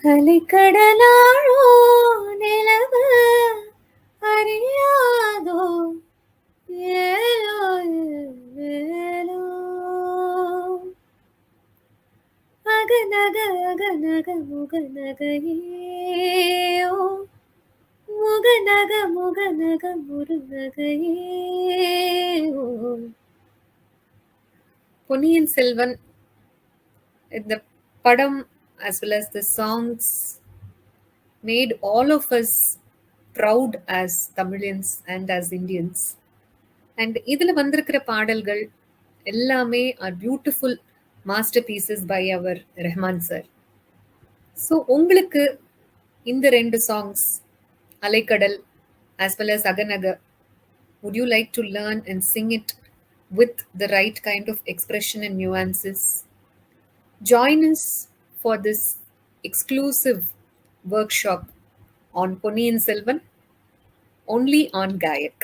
அலைக்கடலாழோ நிலவு அறியாதோ ஏலோ ஏலோ Aga Naga Aga Naga முகநகையோ முகநக முகநக முருநகையோ. Ponniyin Selvan, the padam as well as the songs made all of us proud as Tamilians and as Indians. And இதுல வந்திருக்கிற பாடல்கள் எல்லாமே are beautiful masterpieces by our Rahman sir. So உங்களுக்கு இந்த ரெண்டு songs அலைக்கடல் as well as Aga Naga, would you like to learn and sing it with the right kind of expression and nuances? Join us for this exclusive workshop on Ponniyin Selvan, only on Gaayak.